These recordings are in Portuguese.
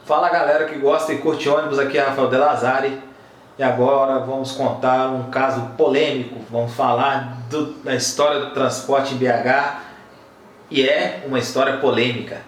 Fala galera que gosta e curte ônibus, aqui é Rafael De Lazari e agora vamos contar um caso polêmico, vamos falar da história do transporte em BH e é uma história polêmica.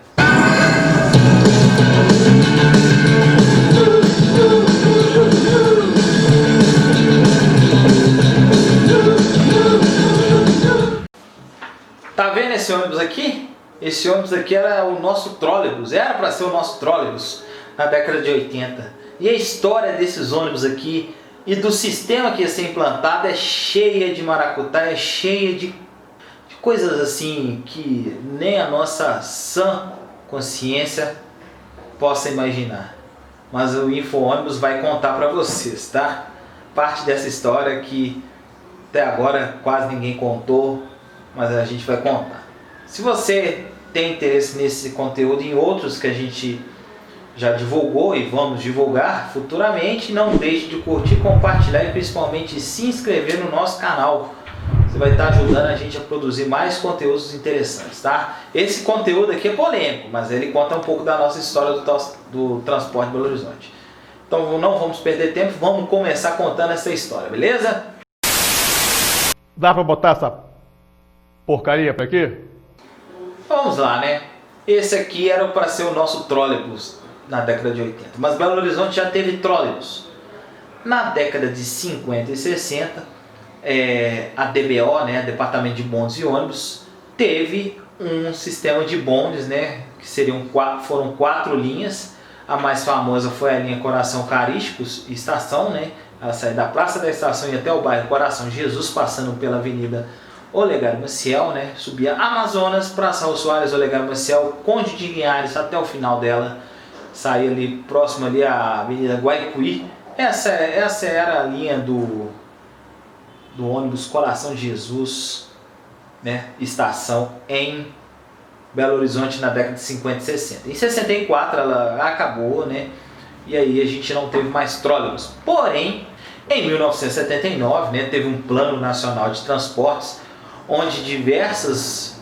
Tá vendo esse ônibus aqui? Esse ônibus aqui era o nosso trólebus, era para ser o nosso trólebus na década de 80. E a história desses ônibus aqui e do sistema que ia ser implantado é cheia de maracutaia, é cheia de coisas assim que nem a nossa sã consciência possa imaginar. Mas o Info-ônibus vai contar para vocês, tá? Parte dessa história que até agora quase ninguém contou, mas a gente vai contar. Se você tem interesse nesse conteúdo e em outros que a gente já divulgou e vamos divulgar futuramente, não deixe de curtir, compartilhar e principalmente se inscrever no nosso canal. Você vai estar ajudando a gente a produzir mais conteúdos interessantes, tá? Esse conteúdo aqui é polêmico, mas ele conta um pouco da nossa história do transporte de Belo Horizonte. Então não vamos perder tempo, vamos começar contando essa história, beleza? Dá pra botar essa porcaria pra aqui? Vamos lá, né? Esse aqui era para ser o nosso trólebus na década de 80, mas Belo Horizonte já teve trólebus. Na década de 50 e 60, a DBO, né, Departamento de Bondes e Ônibus, teve um sistema de bondes, né, que foram 4 linhas. A mais famosa foi a linha Coração Carísticos Estação, né? Ela sai da Praça da Estação e até o bairro Coração Jesus, passando pela Avenida Olegário Maciel, né? Subia Amazonas, Praça Raul Soares, Olegário Maciel, Conde de Linhares até o final dela, saía ali próximo ali à Avenida Guaicuí. Essa era a linha do ônibus Coração de Jesus, né? Estação em Belo Horizonte na década de 50 e 60. Em 64 ela acabou, né? E aí a gente não teve mais trólebus. Porém, em 1979, né, teve um Plano Nacional de Transportes, onde diversos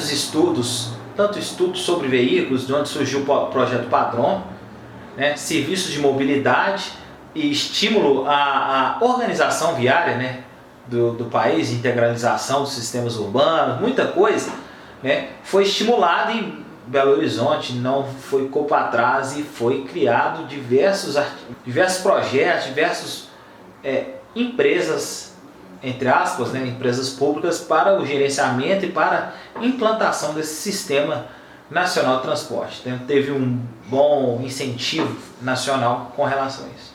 estudos, tanto estudos sobre veículos, de onde surgiu o projeto Padrão, né, serviços de mobilidade e estímulo à organização viária, né, do país, integralização dos sistemas urbanos, muita coisa, né, foi estimulado em Belo Horizonte, não ficou para trás e foi criado diversos projetos, diversas empresas, entre aspas, né, empresas públicas para o gerenciamento e para a implantação desse sistema nacional de transporte. Então, teve um bom incentivo nacional com relação a isso.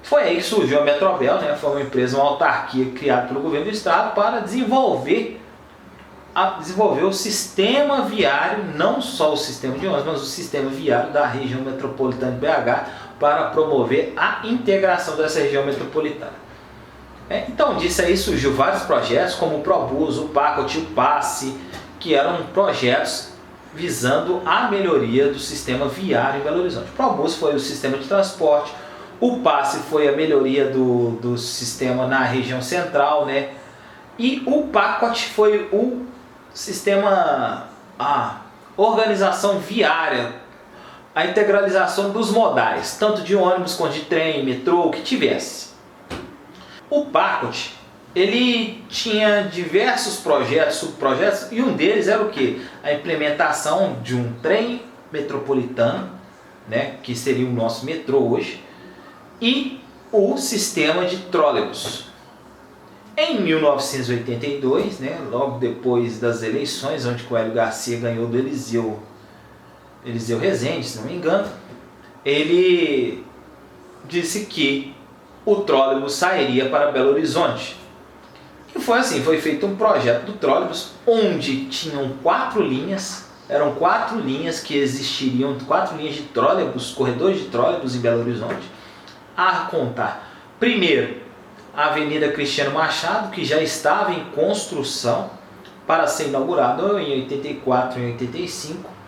Foi aí que surgiu a Metrobel, né, foi uma empresa, uma autarquia criada pelo governo do estado para desenvolver o sistema viário, não só o sistema de ônibus, mas o sistema viário da região metropolitana de BH, para promover a integração dessa região metropolitana. Então disso aí surgiu vários projetos, como o Probus, o Pacote, o Passe, que eram projetos visando a melhoria do sistema viário em Belo Horizonte. O Probus foi o sistema de transporte, o Passe foi a melhoria do sistema na região central, né? E o Pacote foi o sistema, a organização viária, a integralização dos modais, tanto de ônibus quanto de trem, metrô, o que tivesse. O Pacote, ele tinha diversos projetos, subprojetos, e um deles era o quê? A implementação de um trem metropolitano, né, que seria o nosso metrô hoje, e o sistema de trólebus. Em 1982, né, logo depois das eleições, onde o Hélio Garcia ganhou do Eliseu Rezende, se não me engano, ele disse que o trólebus sairia para Belo Horizonte. E foi assim, foi feito um projeto do trólebus, onde tinham 4 linhas, eram 4 linhas que existiriam, 4 linhas de trólebus, corredores de trólebus em Belo Horizonte, a contar, primeiro, a Avenida Cristiano Machado, que já estava em construção para ser inaugurado em 84 e 85,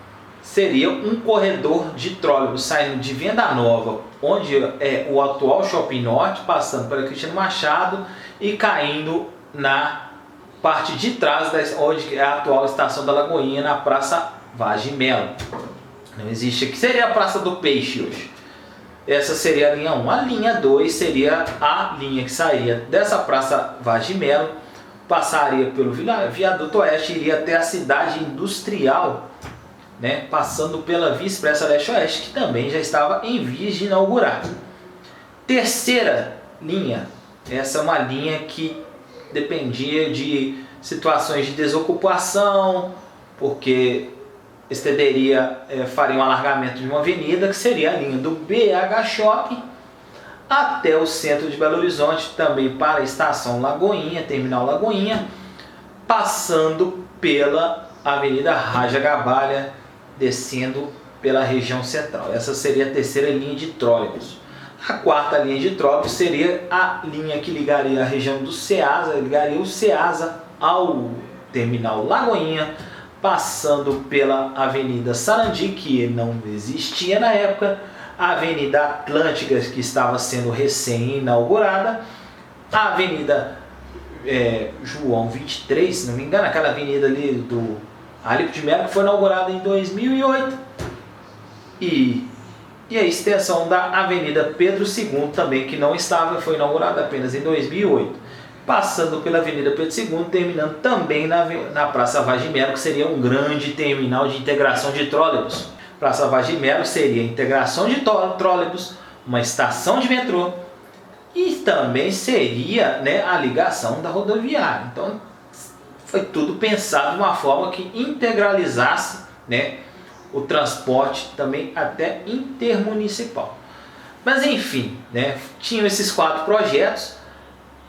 seria um corredor de trólebus saindo de Venda Nova, onde é o atual Shopping Norte, passando pela Cristiano Machado e caindo na parte de trás, onde é a atual Estação da Lagoinha, na Praça Vaz de Melo. Não existe aqui. Seria a Praça do Peixe hoje. Essa seria a linha 1. A linha 2 seria a linha que sairia dessa Praça Vaz de Melo, passaria pelo Viaduto Oeste, iria até a Cidade Industrial, né, passando pela Via Expressa Leste-Oeste, que também já estava em vias de inaugurar. Terceira linha, essa é uma linha que dependia de situações de desocupação, porque faria um alargamento de uma avenida, que seria a linha do BH Shopping até o centro de Belo Horizonte, também para a estação Lagoinha, terminal Lagoinha, passando pela Avenida Raja Gabalha, descendo pela região central. Essa seria a terceira linha de trólebus. A quarta linha de trólebus seria a linha que ligaria a região do Ceasa, ligaria o Ceasa ao terminal Lagoinha, passando pela Avenida Sarandi, que não existia na época, a Avenida Atlântica, que estava sendo recém-inaugurada, a Avenida João 23, se não me engano, aquela avenida ali do Alípio de Melo, que foi inaugurada em 2008, e a extensão da Avenida Pedro II também, que não estava, foi inaugurada apenas em 2008. Passando pela Avenida Pedro II, terminando também na Praça Vaz de Melo, que seria um grande terminal de integração de trólebus. Praça Vaz de Melo seria integração de trólebus, uma estação de metrô e também seria, né, a ligação da rodoviária. Então foi tudo pensado de uma forma que integralizasse, né, o transporte também até intermunicipal. Mas enfim, né, tinham esses 4 projetos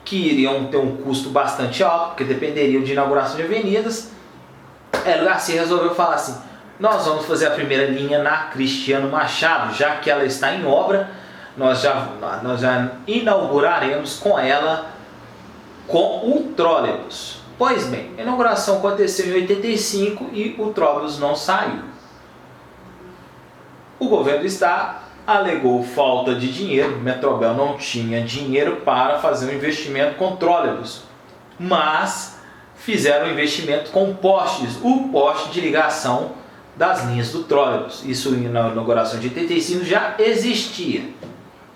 que iriam ter um custo bastante alto, porque dependeriam de inauguração de avenidas. Hélio Garcia resolveu falar assim: nós vamos fazer a primeira linha na Cristiano Machado, já que ela está em obra, nós já inauguraremos com ela com o trólebus. Pois bem, a inauguração aconteceu em 85 e o trólebus não saiu. O governo do estado alegou falta de dinheiro, Metrobel não tinha dinheiro para fazer um investimento com trólebus, mas fizeram um investimento com postes, o poste de ligação das linhas do trólebus. Isso na inauguração de 85 já existia.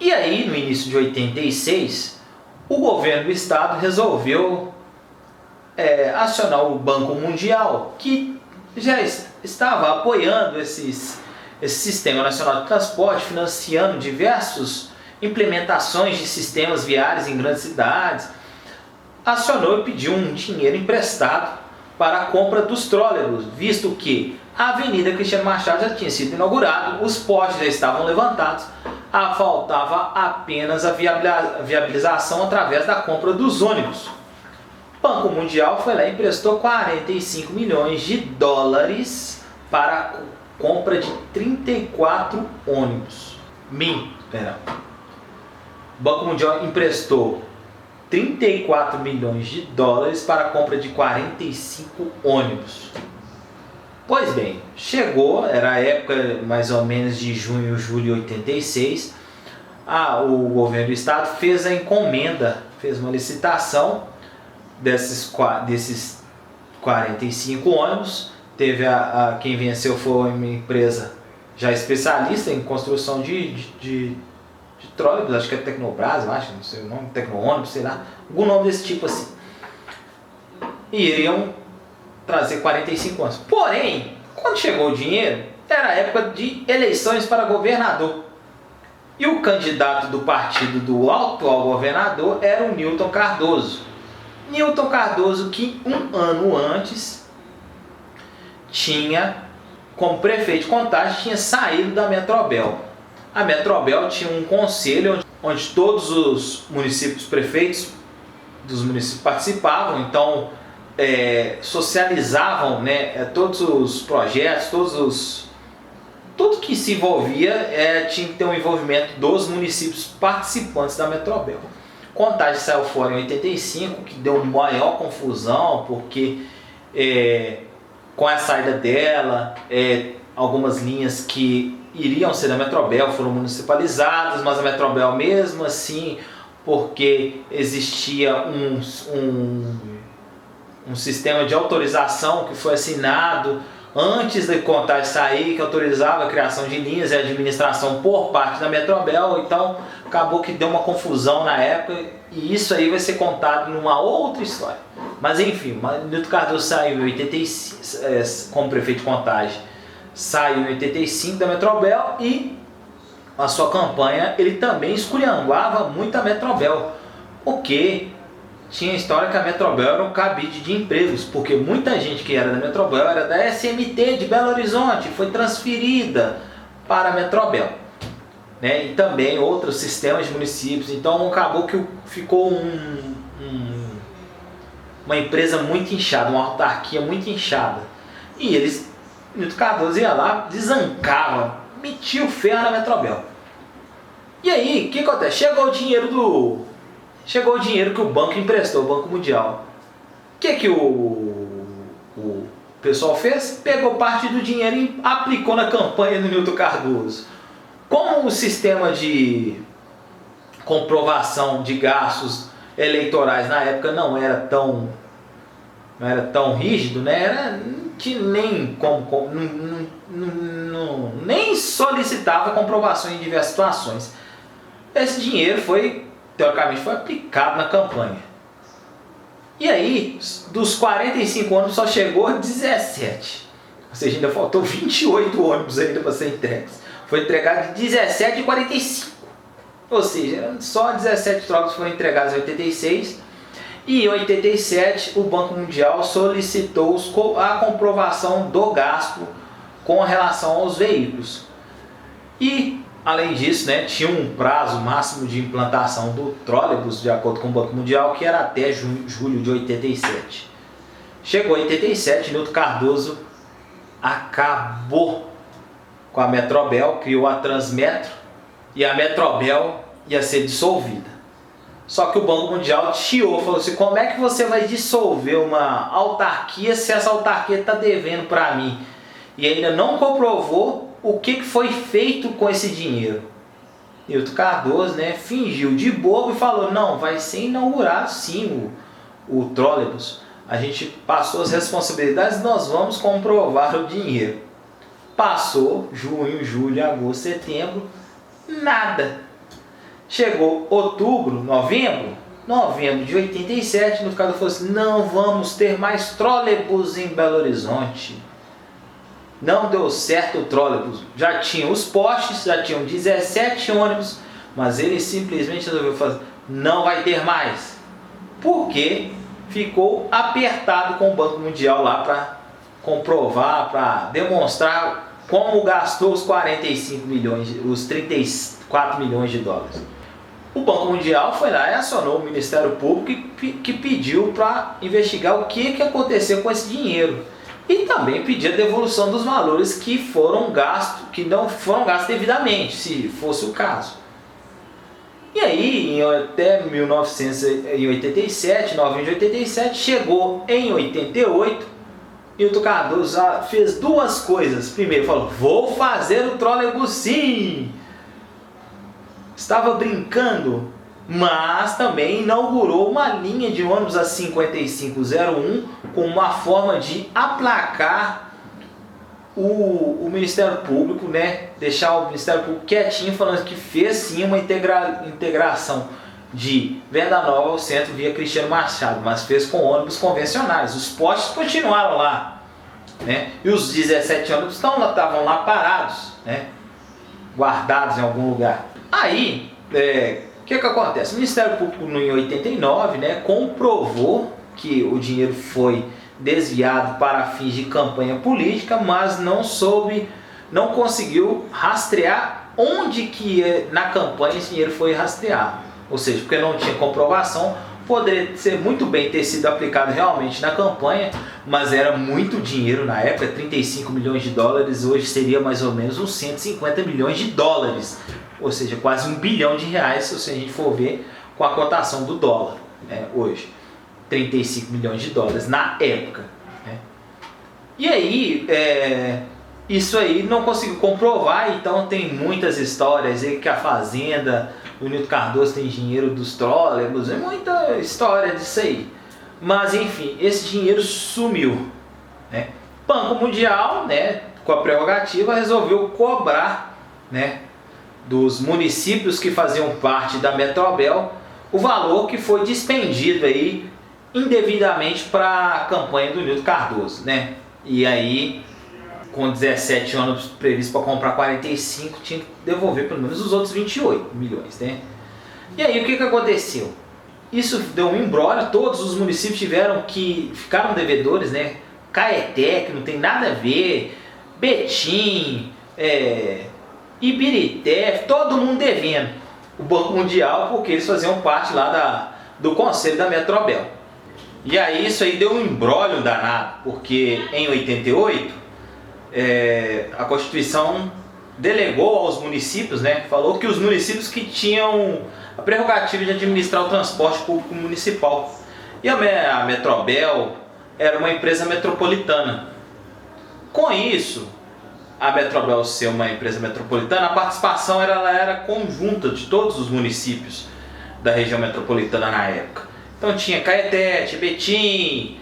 E aí, no início de 86, o governo do estado resolveu acionar o Banco Mundial, que já estava apoiando esse Sistema Nacional de Transporte, financiando diversas implementações de sistemas viários em grandes cidades. Acionou e pediu um dinheiro emprestado para a compra dos trólebus, visto que a Avenida Cristiano Machado já tinha sido inaugurada, os postes já estavam levantados, faltava apenas a viabilização através da compra dos ônibus. O Banco Mundial foi lá e emprestou 45 milhões de dólares para a compra de 34 ônibus. O Banco Mundial emprestou 34 milhões de dólares para a compra de 45 ônibus. Pois bem, chegou, era a época mais ou menos de junho, julho de 86, o governo do estado fez a encomenda, fez uma licitação desses 45 ônibus. Teve quem venceu foi uma empresa já especialista em construção de trólebus, acho que é Tecnobras, eu acho, não sei o nome, Tecno-ônibus, sei lá, algum nome desse tipo assim. E iriam trazer 45 anos. Porém, quando chegou o dinheiro, era a época de eleições para governador. E o candidato do partido do atual governador era o Newton Cardoso. Newton Cardoso, que um ano antes tinha, como prefeito de Contagem, tinha saído da Metrobel. A Metrobel tinha um conselho onde todos os municípios, prefeitos dos municípios participavam, então socializavam, né, todos os projetos, tudo que se envolvia tinha que ter um envolvimento dos municípios participantes da Metrobel. Contagem saiu fora em 85, que deu maior confusão, porque com a saída dela, algumas linhas que iriam ser da Metrobel foram municipalizadas, mas a Metrobel mesmo assim, porque existia um sistema de autorização que foi assinado antes da contagem sair, que autorizava a criação de linhas e a administração por parte da Metrobel. Então acabou que deu uma confusão na época, e isso aí vai ser contado numa outra história. Mas enfim, Nilton Cardoso saiu em 85, como prefeito de Contagem, saiu em 85 da Metrobel, e a sua campanha ele também esculhambava muito a Metrobel, porque tinha a história que a Metrobel era um cabide de empregos, porque muita gente que era da Metrobel era da SMT de Belo Horizonte, foi transferida para a Metrobel, né? E também outros sistemas de municípios. Então acabou que ficou uma empresa muito inchada, uma autarquia muito inchada. E Nilton Cardoso ia lá, desancava, metia o ferro na Metrobel. E aí, o que acontece? Chegou o dinheiro que o banco emprestou, o Banco Mundial. O que o pessoal fez? Pegou parte do dinheiro e aplicou na campanha do Nilton Cardoso. Como o sistema de comprovação de gastos eleitorais na época não era tão rígido, né? Nem solicitava comprovação em diversas situações. Esse dinheiro teoricamente foi aplicado na campanha. E aí, dos 45 ônibus só chegou 17. Ou seja, ainda faltou 28 ônibus ainda para ser entregues. Foi entregado de 17 e 45. Ou seja, só 17 trocas foram entregadas em 86. E em 87 o Banco Mundial solicitou a comprovação do gasto com relação aos veículos. E além disso, né, tinha um prazo máximo de implantação do trólebus, de acordo com o Banco Mundial, que era até julho de 87. Chegou em 87, Nilton Cardoso acabou com a Metrobel, criou a Transmetro, e a Metrobel ia ser dissolvida. Só que o Banco Mundial chiou, falou assim: como é que você vai dissolver uma autarquia se essa autarquia está devendo para mim? E ainda não comprovou o que foi feito com esse dinheiro. Nilton Cardoso, né, fingiu de bobo e falou: não, vai ser inaugurado sim o trólebus. A gente passou as responsabilidades, nós vamos comprovar o dinheiro. Passou junho, julho, agosto, setembro, nada. Chegou outubro, novembro de 87, Nilton Cardoso falou assim: não vamos ter mais trólebus em Belo Horizonte. Não deu certo o trólebus. Já tinha os postes, já tinham 17 ônibus, mas ele simplesmente resolveu fazer: não vai ter mais. Porque ficou apertado com o Banco Mundial lá para comprovar, para demonstrar como gastou os 45 milhões, os 34 milhões de dólares. O Banco Mundial foi lá e acionou o Ministério Público que pediu para investigar o que aconteceu com esse dinheiro. E também pedir a devolução dos valores que foram gastos, que não foram gastos devidamente, se fosse o caso. E aí, até 1987, novembro de 87, chegou em 88, Nilton Cardoso fez duas coisas. Primeiro, falou: vou fazer o trólebus sim. Estava brincando, mas também inaugurou uma linha de ônibus a 5501 com uma forma de aplacar o Ministério Público, né? Deixar o Ministério Público quietinho, falando que fez sim uma integração de Venda Nova ao centro via Cristiano Machado, mas fez com ônibus convencionais. Os postes continuaram lá, né? E os 17 ônibus estavam lá parados, né? Guardados em algum lugar. Aí, o que acontece? O Ministério Público, em 89, né, comprovou que o dinheiro foi desviado para fins de campanha política, mas não conseguiu rastrear onde que na campanha esse dinheiro foi rastreado. Ou seja, porque não tinha comprovação, poderia ser muito bem ter sido aplicado realmente na campanha, mas era muito dinheiro na época, 35 milhões de dólares, hoje seria mais ou menos uns 150 milhões de dólares. Ou seja, quase R$1 bilhão, se a gente for ver com a cotação do dólar, né, hoje. 35 milhões de dólares na época, né? E aí, isso aí não conseguiu comprovar, então tem muitas histórias aí que a Fazenda, o Nilton Cardoso tem dinheiro dos trólebus, é muita história disso aí. Mas enfim, esse dinheiro sumiu, né? Banco Mundial, né, com a prerrogativa, resolveu cobrar, né, dos municípios que faziam parte da Metrobel o valor que foi dispendido aí indevidamente para a campanha do Nilton Cardoso, né? E aí, com 17 anos previsto para comprar 45, tinha que devolver pelo menos os outros 28 milhões, né? E aí, o que aconteceu? Isso deu um imbróglio, todos os municípios ficaram devedores, né? Caeté, que não tem nada a ver, Betim, Ibirité, todo mundo devendo o Banco Mundial, porque eles faziam parte lá do conselho da Metrobel. E aí isso aí deu um imbróglio danado, porque em 88 a Constituição delegou aos municípios, né, falou que os municípios que tinham a prerrogativa de administrar o transporte público municipal. E a Metrobel era uma empresa metropolitana. Com isso, a Metrobel ser uma empresa metropolitana, a participação ela era conjunta de todos os municípios da região metropolitana na época. Então tinha Caeté, Betim,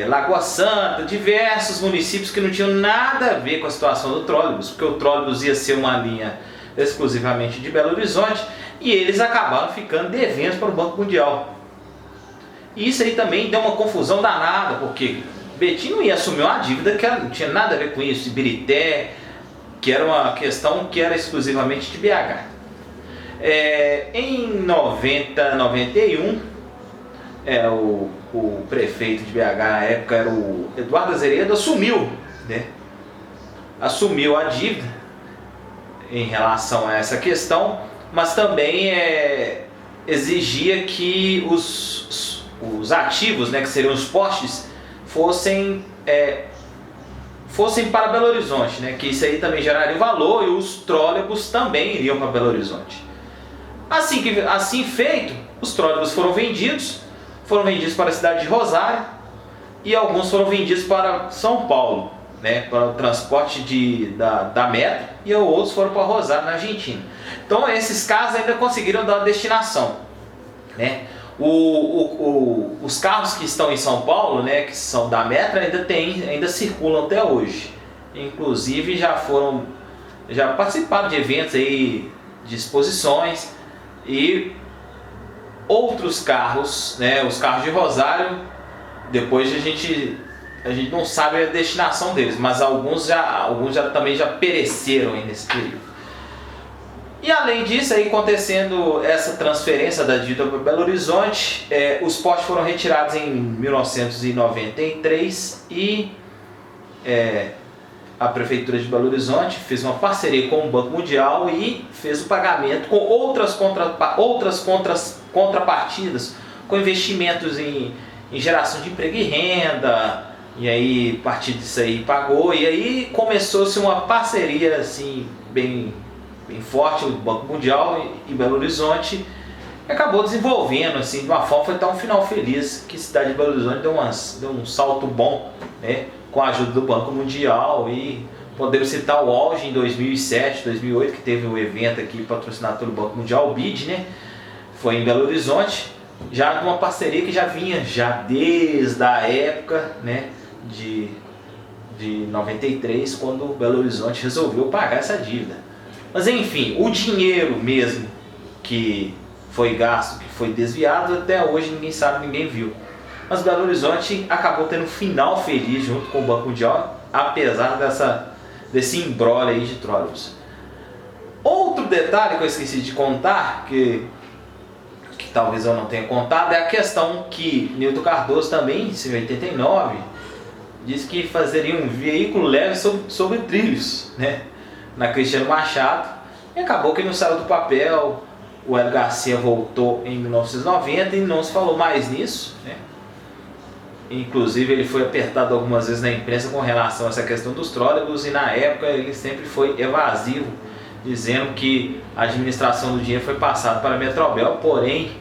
Lagoa Santa, diversos municípios que não tinham nada a ver com a situação do trólebus, porque o trólebus ia ser uma linha exclusivamente de Belo Horizonte e eles acabaram ficando devendo para o Banco Mundial. E isso aí também deu uma confusão danada, porque Betim não ia assumir uma dívida que não tinha nada a ver com isso, Ibirité, que era uma questão que era exclusivamente de BH. Em 90, 91, o prefeito de BH na época era o Eduardo Azeredo, assumiu, né? Assumiu a dívida em relação a essa questão, mas também exigia que os ativos, né, que seriam os postes, fossem para Belo Horizonte, né? Que isso aí também geraria valor e os trólebus também iriam para Belo Horizonte. Assim feito, os trólebus foram vendidos para a cidade de Rosário e alguns foram vendidos para São Paulo, né? Para o transporte da Metro, e outros foram para Rosário, na Argentina. Então esses carros ainda conseguiram dar a destinação, né? Os carros que estão em São Paulo, né, que são da Metro, ainda circulam até hoje. Inclusive já participaram de eventos aí, de exposições, e outros carros, né, os carros de Rosário, depois a gente não sabe a destinação deles, mas alguns também já pereceram aí nesse período. E além disso, aí acontecendo essa transferência da dívida para Belo Horizonte, os postes foram retirados em 1993 e a Prefeitura de Belo Horizonte fez uma parceria com o Banco Mundial e fez o pagamento com outras contrapartidas, com investimentos em geração de emprego e renda, e aí a partir disso aí pagou, e aí começou-se uma parceria assim, bem forte, o Banco Mundial e Belo Horizonte, e acabou desenvolvendo assim, de uma forma, foi até um final feliz, que a cidade de Belo Horizonte deu um salto bom, né, com a ajuda do Banco Mundial. E podemos citar o auge em 2007, 2008, que teve um evento aqui patrocinado pelo Banco Mundial, o BID, né, foi em Belo Horizonte, já de uma parceria que já vinha desde a época, né, de 93, quando o Belo Horizonte resolveu pagar essa dívida. Mas enfim, o dinheiro mesmo que foi gasto, que foi desviado, até hoje ninguém sabe, ninguém viu. Mas Belo Horizonte acabou tendo um final feliz junto com o Banco Mundial, apesar desse imbróglio aí de trólebus. Outro detalhe que eu esqueci de contar, que talvez eu não tenha contado, é a questão que Nilton Cardoso também, em 89, disse que fazeria um veículo leve sobre trilhos, né, na Cristiano Machado, e acabou que não saiu do papel. O Hélio Garcia voltou em 1990 e não se falou mais nisso, né? Inclusive ele foi apertado algumas vezes na imprensa com relação a essa questão dos trólebus, e na época ele sempre foi evasivo, dizendo que a administração do dinheiro foi passada para a Metrobel, porém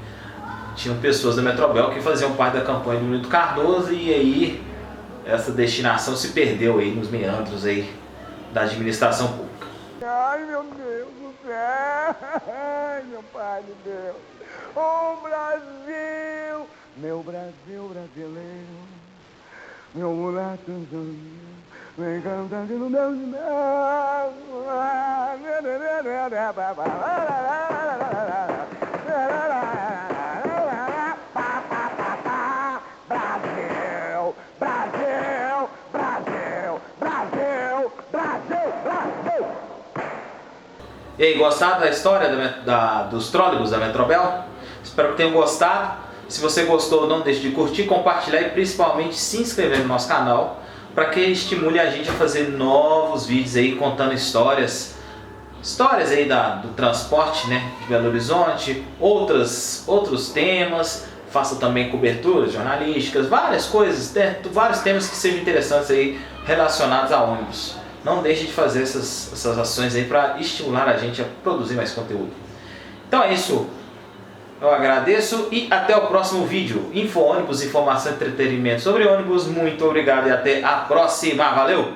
tinham pessoas da Metrobel que faziam parte da campanha do Nilton Cardoso, e aí essa destinação se perdeu aí nos meandros aí da administração pública. Ai, meu Deus do céu! Ai, meu Pai de Deus! Oh, Brasil! Meu Brasil brasileiro, meu mulato vem cantando no meu chinelo. Brasil, Brasil, Brasil, Brasil, Brasil, Brasil. E aí, gostaram da história dos trólebus da Metrobel? Espero que tenham gostado. Se você gostou, não deixe de curtir, compartilhar e principalmente se inscrever no nosso canal para que estimule a gente a fazer novos vídeos aí contando histórias aí do transporte, né, de Belo Horizonte, outros temas. Faça também coberturas jornalísticas, várias coisas, né, vários temas que sejam interessantes aí relacionados a ônibus. Não deixe de fazer essas ações aí para estimular a gente a produzir mais conteúdo. Então é isso. Eu agradeço e até o próximo vídeo. Info ônibus, informação e entretenimento sobre ônibus. Muito obrigado e até a próxima. Valeu!